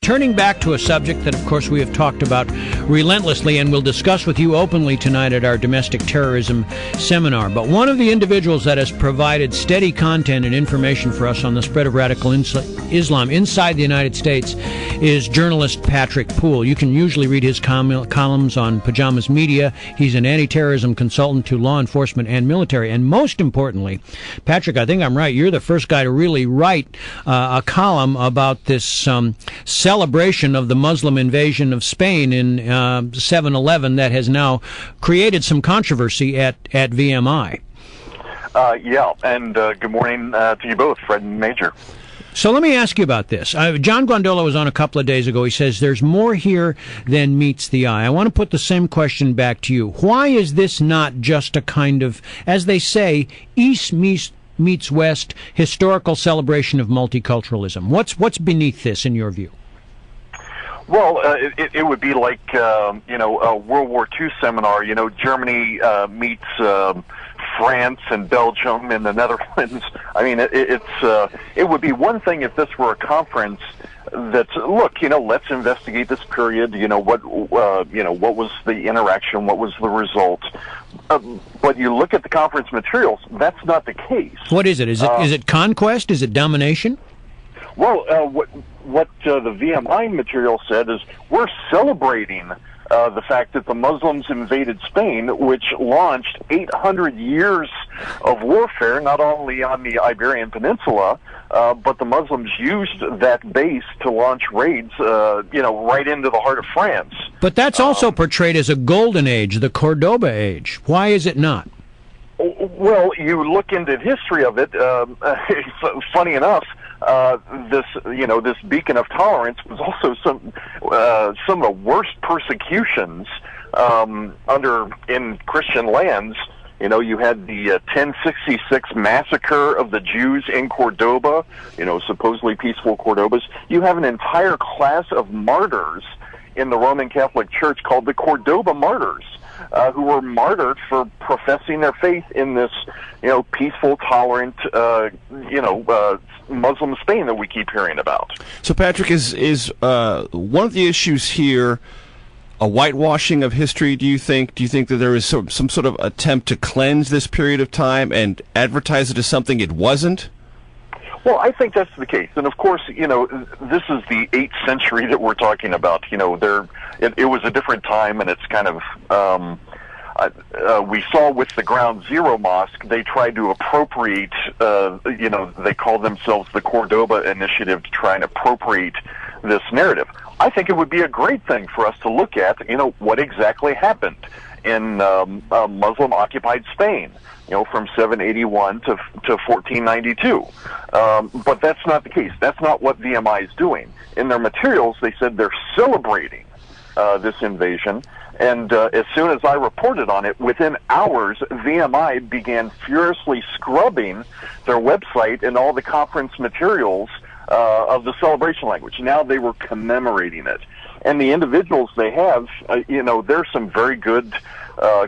turning back to a subject that, of course, we have talked about relentlessly and will discuss with you openly tonight at our domestic terrorism seminar. But one of the individuals that has provided steady content and information for us on the spread of radical Islam inside the United States is journalist Patrick Poole. You can usually read his columns on Pajamas Media. He's an anti-terrorism consultant to law enforcement and military. And most importantly, Patrick, I think I'm right, you're the first guy to really write a column about this celebration of the Muslim invasion of Spain in 7/11 that has now created some controversy at VMI. Good morning to you both, Fred and Major. So let me ask you about this. John Gondola was on a couple of days ago. He says there's more here than meets the eye. I want to put the same question back to you. Why is this not just a kind of, as they say, East meets West historical celebration of multiculturalism? What's beneath this, in your view? Well, it would be like a World War II seminar. Germany meets France and Belgium and the Netherlands. I mean, it would be one thing if this were a conference that's, look, let's investigate this period. What was the interaction? What was the result? But you look at the conference materials, that's not the case. What is it? Is it conquest? Is it domination? Well, what the VMI material said is we're celebrating the fact that the Muslims invaded Spain, which launched 800 years of warfare, not only on the Iberian Peninsula, but the Muslims used that base to launch raids, right into the heart of France. But that's also portrayed as a golden age, the Cordoba age. Why is it not? Well, you look into the history of it. Funny enough, this beacon of tolerance was also some of the worst persecutions in Christian lands. You had the 1066 massacre of the Jews in Cordoba, supposedly peaceful Cordobas. You have an entire class of martyrs in the Roman Catholic Church called the Cordoba martyrs, who were martyred for professing their faith in this, peaceful, tolerant, Muslim Spain that we keep hearing about. So, Patrick, is one of the issues here a whitewashing of history, do you think? Do you think that there is some sort of attempt to cleanse this period of time and advertise it as something it wasn't? Well, I think that's the case. And, of course, this is the 8th century that we're talking about. It was a different time, and it's kind of... we saw with the Ground Zero Mosque, they tried to appropriate, they call themselves the Cordoba Initiative, to try and appropriate this narrative. I think it would be a great thing for us to look at, what exactly happened in Muslim-occupied Spain, from 781 to 1492. But that's not the case. That's not what VMI is doing. In their materials, they said they're celebrating this invasion. And as soon as I reported on it, within hours, VMI began furiously scrubbing their website and all the conference materials of the celebration language. Now they were commemorating it. And the individuals they have, there's some very good,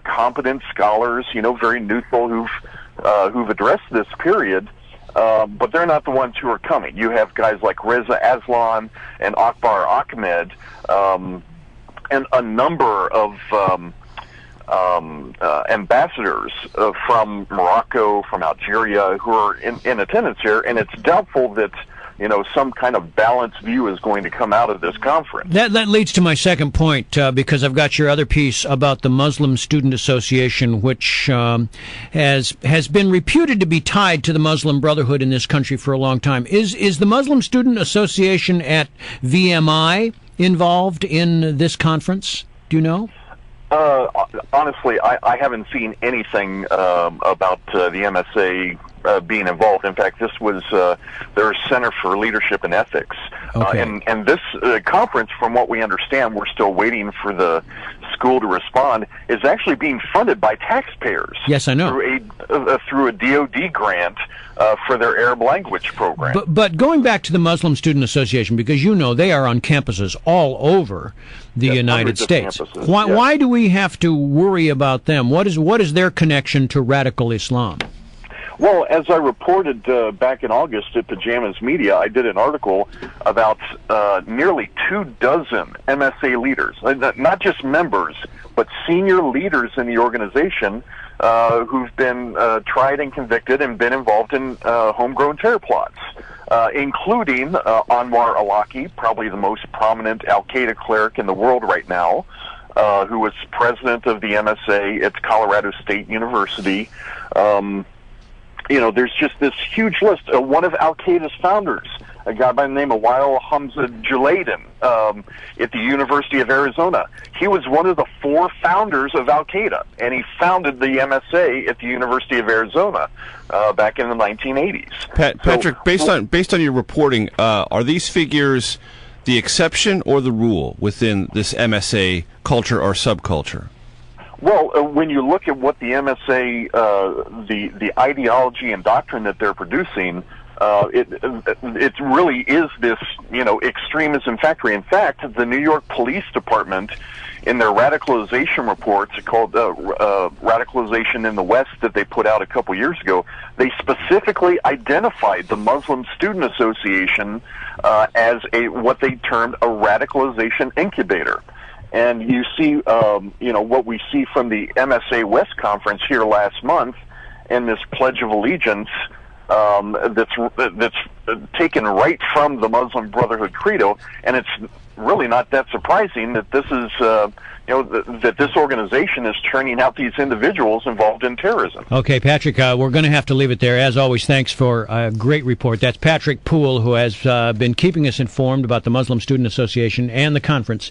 competent scholars, very neutral, who've addressed this period. But they're not the ones who are coming. You have guys like Reza Aslan and Akbar Ahmed, and a number of ambassadors from Morocco, from Algeria, who are in attendance here, and it's doubtful that some kind of balanced view is going to come out of this conference. That leads to my second point, because I've got your other piece about the Muslim Student Association, which has been reputed to be tied to the Muslim Brotherhood in this country for a long time. Is the Muslim Student Association at VMI involved in this conference? Do you know? Honestly, I haven't seen anything about the MSA being involved. In fact, this was their Center for Leadership and Ethics. Okay. And this conference, from what we understand, we're still waiting for the school to respond, is actually being funded by taxpayers. Yes, I know. Through a DoD grant for their Arab language program. But going back to the Muslim Student Association, because they are on campuses all over the United States. Why do we have to worry about them? What is their connection to radical Islam? Well, as I reported back in August at Pajamas Media, I did an article about nearly 24 MSA leaders, not just members, but senior leaders in the organization who've been tried and convicted and been involved in homegrown terror plots, including Anwar Awlaki, probably the most prominent al-Qaeda cleric in the world right now, who was president of the MSA at Colorado State University. There's just this huge list. One of al-Qaeda's founders, a guy by the name of Wael Hamza Julaiden, at the University of Arizona. He was one of the 4 founders of al-Qaeda, and he founded the MSA at the University of Arizona back in the 1980s. Patrick, based on your reporting, are these figures the exception or the rule within this MSA culture or subculture? Well, when you look at what the MSA, the ideology and doctrine that they're producing, it really is this, extremism factory. In fact, the New York Police Department, in their radicalization reports called Radicalization in the West that they put out a couple years ago, they specifically identified the Muslim Student Association as what they termed a radicalization incubator. And you see, what we see from the MSA West Conference here last month, and this Pledge of Allegiance that's taken right from the Muslim Brotherhood credo, and it's really not that surprising that this is, that this organization is churning out these individuals involved in terrorism. Okay, Patrick, we're going to have to leave it there. As always, thanks for a great report. That's Patrick Poole, who has been keeping us informed about the Muslim Student Association and the conference.